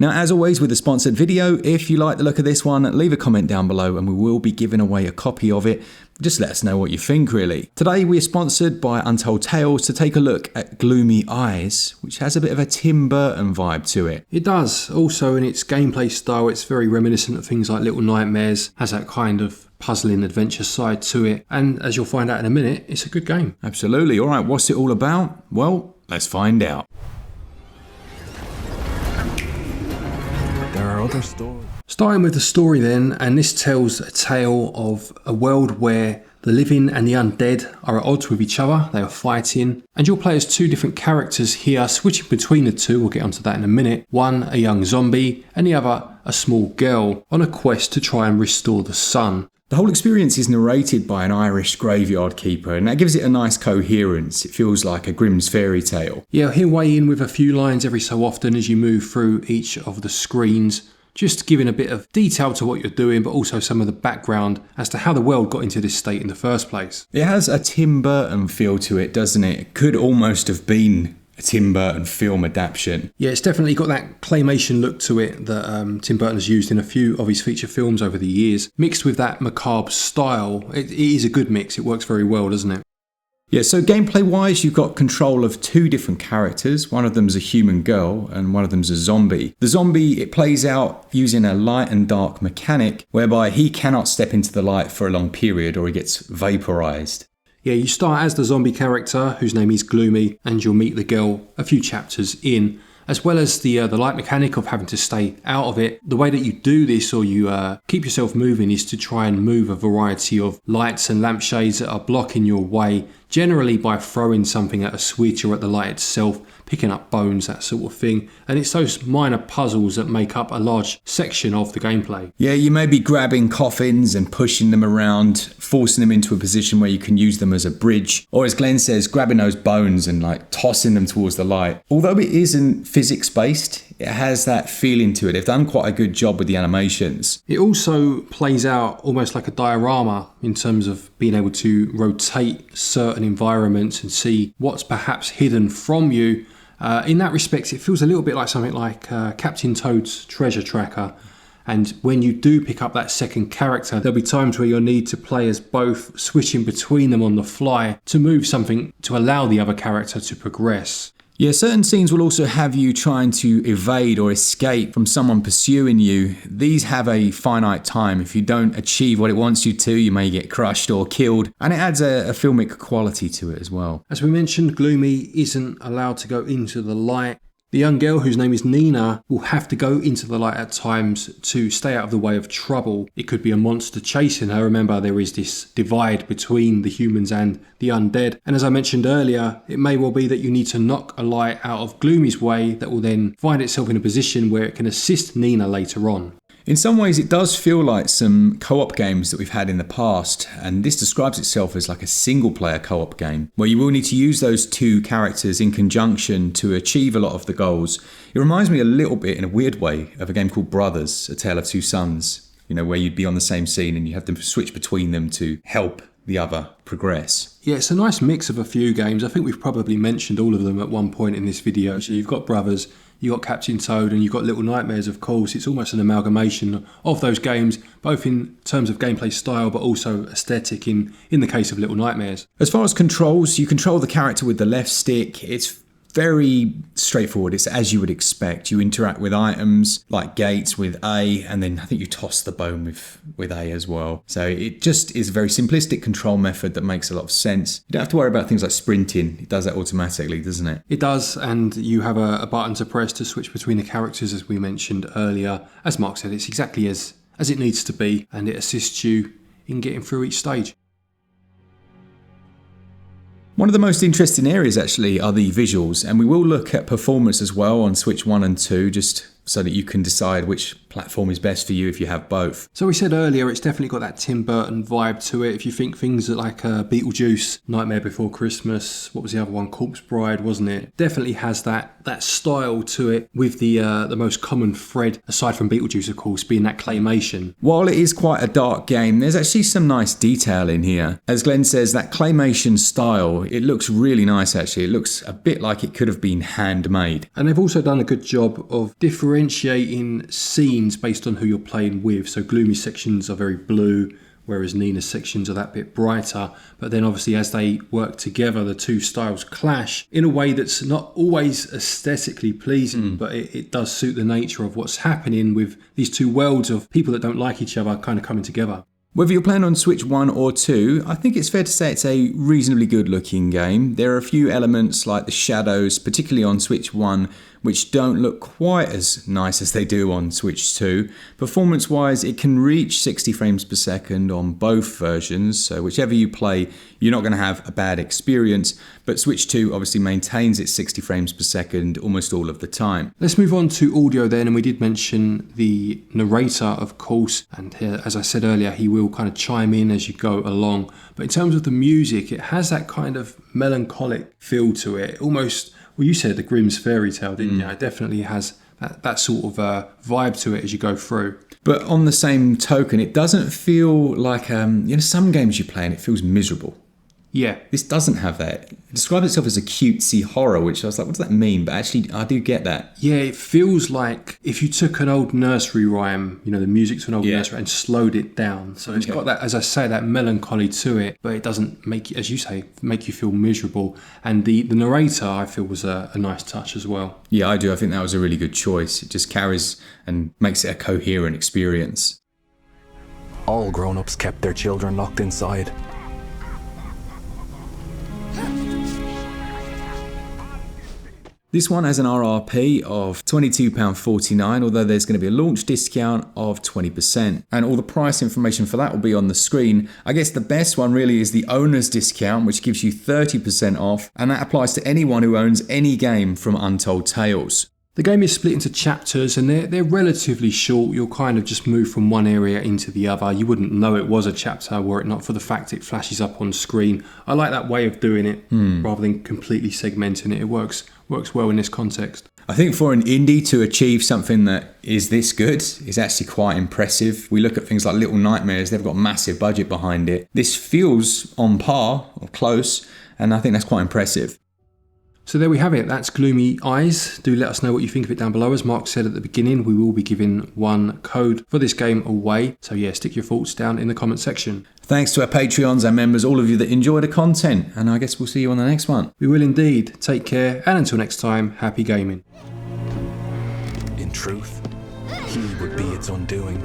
Now, as always with a sponsored video, if you like the look of this one, leave a comment down below and we will be giving away a copy of it. Just let us know what you think, really. Today we are sponsored by Untold Tales to take a look at Gloomy Eyes, which has a bit of a Tim Burton vibe to it. It does. Also in its gameplay style, it's very reminiscent of things like Little Nightmares, has that kind of puzzling adventure side to it. And as you'll find out in a minute, it's a good game. Absolutely. All right, what's it all about? Well, let's find out. There are other stories. Starting with the story then, and this tells a tale of a world where the living and the undead are at odds with each other, they are fighting, and you'll play as two different characters here, switching between the two, we'll get onto that in a minute. One, a young zombie, and the other, a small girl, on a quest to try and restore the sun. The whole experience is narrated by an Irish graveyard keeper, and that gives it a nice coherence. It feels like a Grimm's fairy tale. Yeah, he'll weigh in with a few lines every so often as you move through each of the screens, just giving a bit of detail to what you're doing, but also some of the background as to how the world got into this state in the first place. It has a Tim Burton feel to it, doesn't it? It could almost have been a Tim Burton film adaptation. Yeah, it's definitely got that claymation look to it that Tim Burton has used in a few of his feature films over the years, mixed with that macabre style. It is a good mix, it works very well, doesn't it? Yeah, so gameplay wise, you've got control of two different characters. One of them's a human girl and one of them's a zombie. The zombie, it plays out using a light and dark mechanic whereby he cannot step into the light for a long period or he gets vaporized. Yeah, you start as the zombie character whose name is Gloomy, and you'll meet the girl a few chapters in, as well as the light mechanic of having to stay out of it. The way that you do this, or you keep yourself moving, is to try and move a variety of lights and lampshades that are blocking your way, generally by throwing something at a switch or at the light itself, picking up bones, that sort of thing. And it's those minor puzzles that make up a large section of the gameplay. Yeah, you may be grabbing coffins and pushing them around, forcing them into a position where you can use them as a bridge. Or as Glen says, grabbing those bones and like tossing them towards the light. Although it isn't physics based, it has that feeling to it. They've done quite a good job with the animations. It also plays out almost like a diorama in terms of being able to rotate certain environments and see what's perhaps hidden from you. In that respect, it feels a little bit like something like Captain Toad's Treasure Tracker. And when you do pick up that second character, there'll be times where you'll need to play as both, switching between them on the fly to move something to allow the other character to progress. Yeah, certain scenes will also have you trying to evade or escape from someone pursuing you. These have a finite time. If you don't achieve what it wants you to, you may get crushed or killed. And it adds a filmic quality to it as well. As we mentioned, Gloomy isn't allowed to go into the light. The young girl, whose name is Nina, will have to go into the light at times to stay out of the way of trouble. It could be a monster chasing her. Remember, there is this divide between the humans and the undead. And as I mentioned earlier, it may well be that you need to knock a light out of Gloomy's way that will then find itself in a position where it can assist Nina later on. In some ways, it does feel like some co-op games that we've had in the past, and this describes itself as like a single-player co-op game, where you will need to use those two characters in conjunction to achieve a lot of the goals. It reminds me a little bit, in a weird way, of a game called Brothers, A Tale of Two Sons, you know, where you'd be on the same scene and you have to switch between them to help the other progress. Yeah, it's a nice mix of a few games. I think we've probably mentioned all of them at one point in this video. So you've got Brothers, you've got Captain Toad, and you've got Little Nightmares, of course. It's almost an amalgamation of those games, both in terms of gameplay style, but also aesthetic in the case of Little Nightmares. As far as controls, you control the character with the left stick. It's very straightforward. It's as you would expect. You interact with items like gates with A, and then I think you toss the bone with A as well. So it just is a very simplistic control method that makes a lot of sense. You don't have to worry about things like sprinting. It does that automatically, doesn't it? It does, and you have a button to press to switch between the characters, as we mentioned earlier. As Marc said, it's exactly as it needs to be, and it assists you in getting through each stage. One of the most interesting areas actually are the visuals, and we will look at performance as well on Switch 1 and 2, just so that you can decide which platform is best for you if you have both. So we said earlier, it's definitely got that Tim Burton vibe to it. If you think things like Beetlejuice, Nightmare Before Christmas, what was the other one? Corpse Bride, wasn't it? Definitely has that that style to it, with the most common thread, aside from Beetlejuice of course, being that claymation. While it is quite a dark game, there's actually some nice detail in here. As Glen says, that claymation style, it looks really nice actually. It looks a bit like it could have been handmade. And they've also done a good job of differentiating scenes based on who you're playing with. So Gloomy sections are very blue, whereas Nina's sections are that bit brighter. But then obviously as they work together, the two styles clash in a way that's not always aesthetically pleasing, but it does suit the nature of what's happening with these two worlds of people that don't like each other kind of coming together. Whether you're playing on Switch 1 or 2, I think it's fair to say it's a reasonably good looking game. There are a few elements like the shadows, particularly on Switch 1, which don't look quite as nice as they do on Switch 2. Performance-wise, it can reach 60 frames per second on both versions, so whichever you play, you're not going to have a bad experience, but Switch 2 obviously maintains its 60 frames per second almost all of the time. Let's move on to audio then, and we did mention the narrator, of course, and as I said earlier, he will kind of chime in as you go along. But in terms of the music, it has that kind of melancholic feel to it, almost, well, you said the Grimm's fairy tale, didn't you? It definitely has that sort of vibe to it as you go through. But on the same token, it doesn't feel like, some games you play and it feels miserable. Yeah. This doesn't have that. It describes itself as a cutesy horror, which I was like, what does that mean? But actually, I do get that. Yeah, it feels like if you took an old nursery rhyme, the music to an old nursery, and slowed it down. So it's got that, as I say, that melancholy to it, but it doesn't make you, as you say, make you feel miserable. And the narrator, I feel, was a nice touch as well. Yeah, I do. I think that was a really good choice. It just carries and makes it a coherent experience. All grown-ups kept their children locked inside. This one has an RRP of £22.49, although there's going to be a launch discount of 20%. And all the price information for that will be on the screen. I guess the best one really is the owner's discount, which gives you 30% off, and that applies to anyone who owns any game from Untold Tales. The game is split into chapters, and they're relatively short. You'll kind of just move from one area into the other. You wouldn't know it was a chapter were it not for the fact it flashes up on screen. I like that way of doing it rather than completely segmenting it. It works well in this context. I think for an indie to achieve something that is this good is actually quite impressive. We look at things like Little Nightmares, they've got a massive budget behind it. This feels on par or close, and I think that's quite impressive. So there we have it, that's Gloomy Eyes. Do let us know what you think of it down below. As Marc said at the beginning, we will be giving one code for this game away. So yeah, stick your thoughts down in the comment section. Thanks to our Patreons and members, all of you that enjoy the content, and I guess we'll see you on the next one. We will indeed. Take care, and until next time, happy gaming. In truth, he would be its undoing.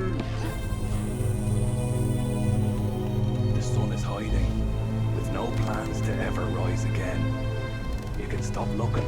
The sun is hiding, with no plans to ever rise again. You can stop looking.